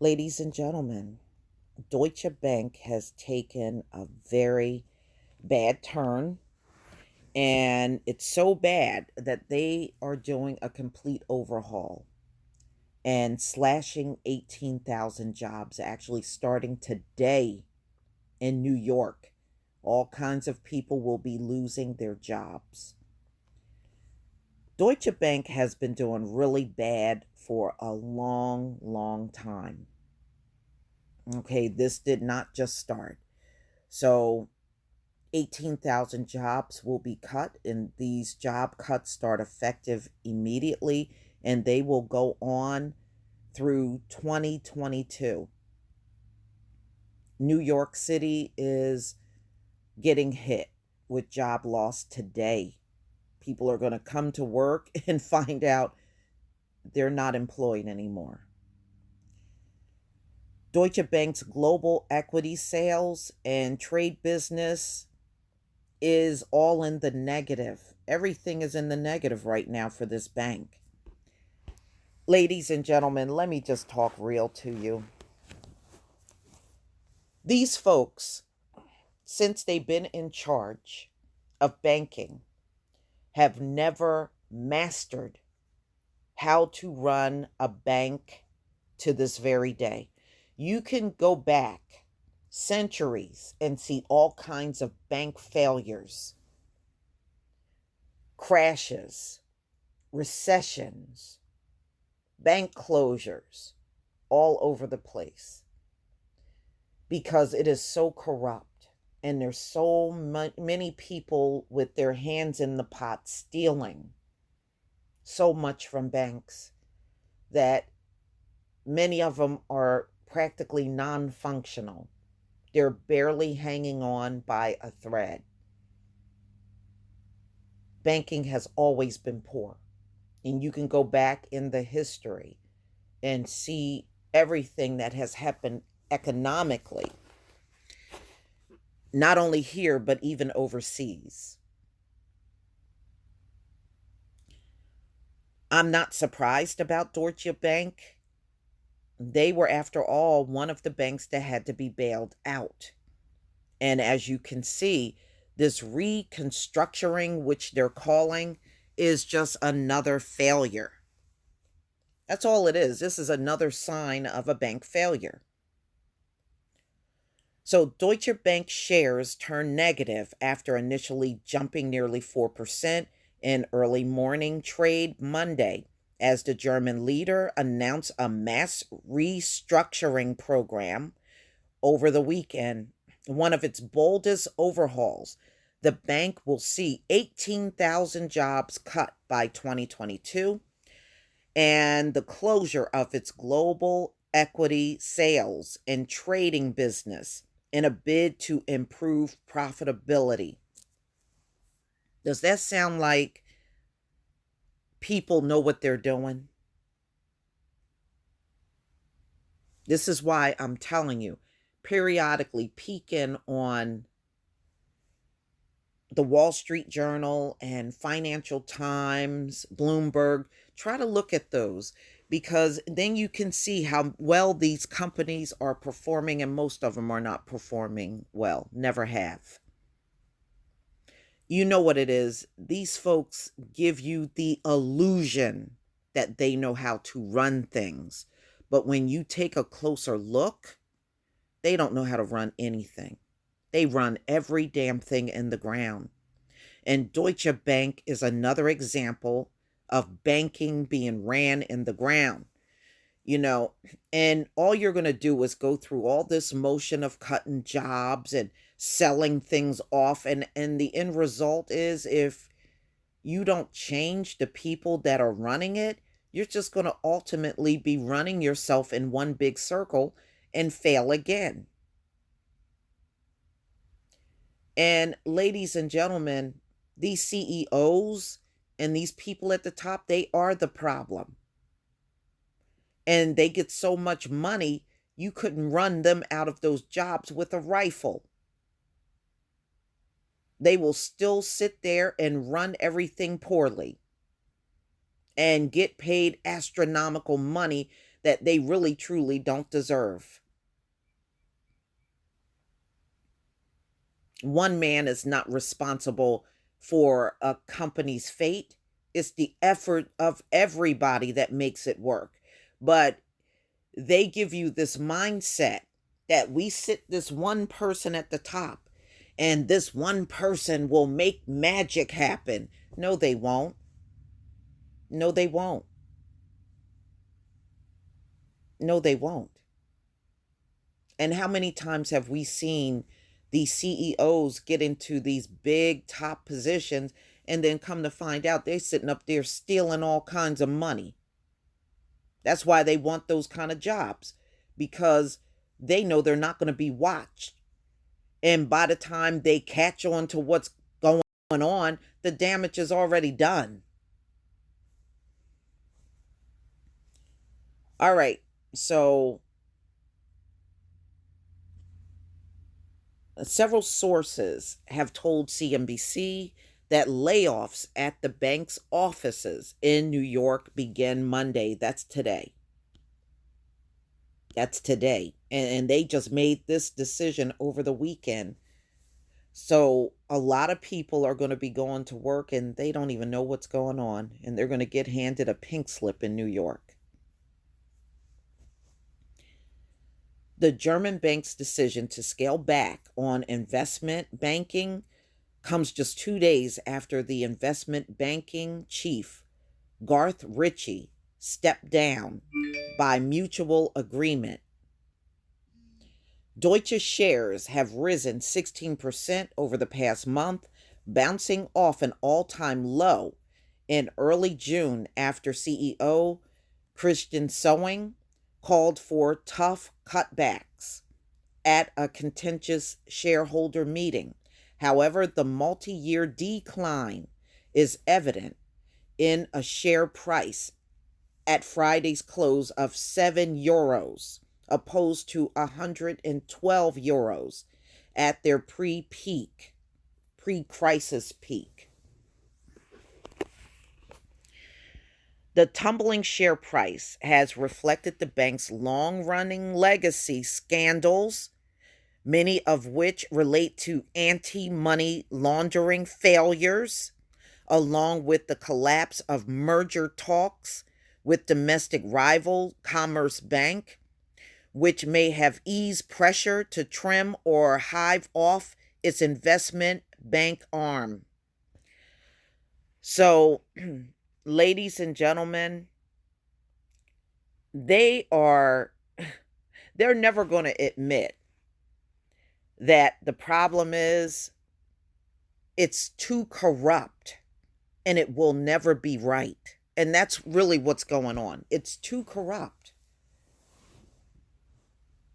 Ladies and gentlemen, Deutsche Bank has taken a very bad turn, and it's so bad that they are doing a complete overhaul and slashing 18,000 jobs actually starting today in New York. All kinds of people will be losing their jobs. Deutsche Bank has been doing really bad for a long, long time. Okay, this did not just start. So 18,000 jobs will be cut, and these job cuts start effective immediately, and they will go on through 2022. New York City is getting hit with job loss today. People are going to come to work and find out they're not employed anymore. Deutsche Bank's global equity sales and trade business is all in the negative. Everything is in the negative right now for this bank. Ladies and gentlemen, let me just talk real to you. These folks, since they've been in charge of banking, have never mastered how to run a bank to this very day. You can go back centuries and see all kinds of bank failures, crashes, recessions, bank closures all over the place because it is so corrupt, and there's so many people with their hands in the pot stealing so much from banks that many of them are practically non-functional. They're barely hanging on by a thread. Banking has always been poor. And you can go back in the history and see everything that has happened economically, not only here, but even overseas. I'm not surprised about Deutsche Bank. They were, after all, one of the banks that had to be bailed out. And as you can see, this reconstructuring, which they're calling, is just another failure. That's all it is. This is another sign of a bank failure. So Deutsche Bank shares turned negative after initially jumping nearly 4% in early morning trade Monday, as the German leader announced a mass restructuring program over the weekend. One of its boldest overhauls. The bank will see 18,000 jobs cut by 2022, and the closure of its global equity sales and trading business in a bid to improve profitability. Does that sound like people know what they're doing? This is why I'm telling you, periodically peek in on the Wall Street Journal and Financial Times, Bloomberg. Try to look at those, because then you can see how well these companies are performing, and most of them are not performing well, never have. You know what it is. These folks give you the illusion that they know how to run things. But when you take a closer look, they don't know how to run anything. They run every damn thing in the ground. And Deutsche Bank is another example of banking being ran in the ground. And all you're going to do is go through all this motion of cutting jobs and selling things off. And the end result is, if you don't change the people that are running it, you're just going to ultimately be running yourself in one big circle and fail again. And ladies and gentlemen, these CEOs and these people at the top, they are the problem. And they get so much money, you couldn't run them out of those jobs with a rifle. They will still sit there and run everything poorly. and get paid astronomical money that they really truly don't deserve. One man is not responsible for a company's fate. It's the effort of everybody that makes it work. But they give you this mindset that we sit this one person at the top and this one person will make magic happen. No, they won't. No, they won't. No, they won't. And how many times have we seen these CEOs get into these big top positions and then come to find out they're sitting up there stealing all kinds of money? That's why they want those kind of jobs, because they know they're not going to be watched. And by the time they catch on to what's going on, the damage is already done. All right. So several sources have told CNBC that layoffs at the bank's offices in New York begin Monday. That's today. That's today. And they just made this decision over the weekend. So a lot of people are going to be going to work and they don't even know what's going on. And they're going to get handed a pink slip in New York. The German bank's decision to scale back on investment banking comes just 2 days after the investment banking chief, Garth Ritchie, stepped down by mutual agreement. Deutsche shares have risen 16% over the past month, bouncing off an all-time low in early June after CEO Christian Sewing called for tough cutbacks at a contentious shareholder meeting. However, the multi-year decline is evident in a share price at Friday's close of €7, opposed to €112 at their pre-crisis peak. The tumbling share price has reflected the bank's long-running legacy scandals, many of which relate to anti-money laundering failures, along with the collapse of merger talks with domestic rival Commerce Bank, which may have eased pressure to trim or hive off its investment bank arm. So, ladies and gentlemen, they're never going to admit that the problem is it's too corrupt and it will never be right. And that's really what's going on. It's too corrupt.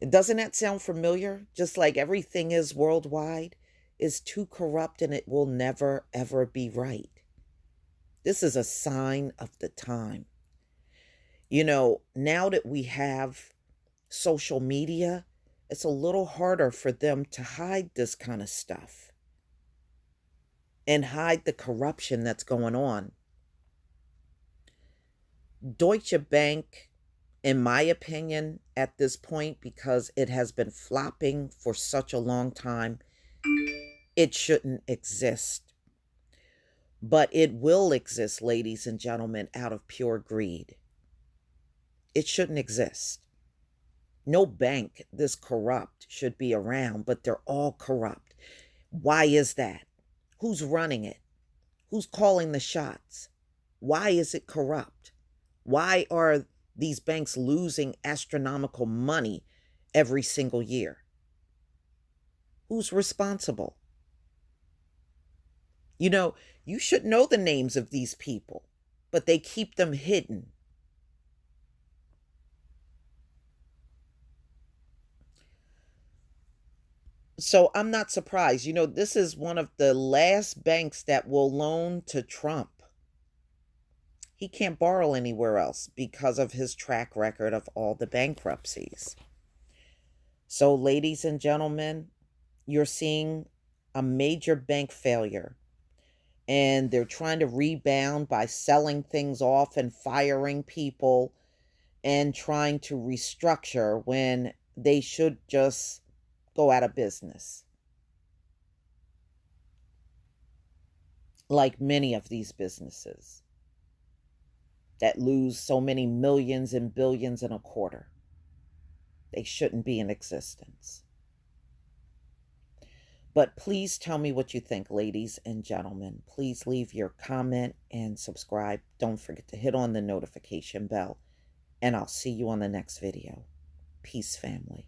Doesn't that sound familiar? Just like everything is worldwide, is too corrupt and it will never, ever be right. This is a sign of the time. You know, now that we have social media, it's a little harder for them to hide this kind of stuff and hide the corruption that's going on. Deutsche Bank, in my opinion, at this point, because it has been flopping for such a long time, it shouldn't exist. But it will exist, ladies and gentlemen, out of pure greed. It shouldn't exist. No bank this corrupt should be around, but they're all corrupt. Why is that? Who's running it? Who's calling the shots? Why is it corrupt? Why are these banks losing astronomical money every single year? Who's responsible? You know, you should know the names of these people, but they keep them hidden. So I'm not surprised. You know, this is one of the last banks that will loan to Trump. He can't borrow anywhere else because of his track record of all the bankruptcies. So, ladies and gentlemen, you're seeing a major bank failure. and they're trying to rebound by selling things off and firing people and trying to restructure when they should just go out of business. Like many of these businesses that lose so many millions and billions in a quarter. They shouldn't be in existence. But please tell me what you think, ladies and gentlemen. Please leave your comment and subscribe. Don't forget to hit on the notification bell. And I'll see you on the next video. Peace, family.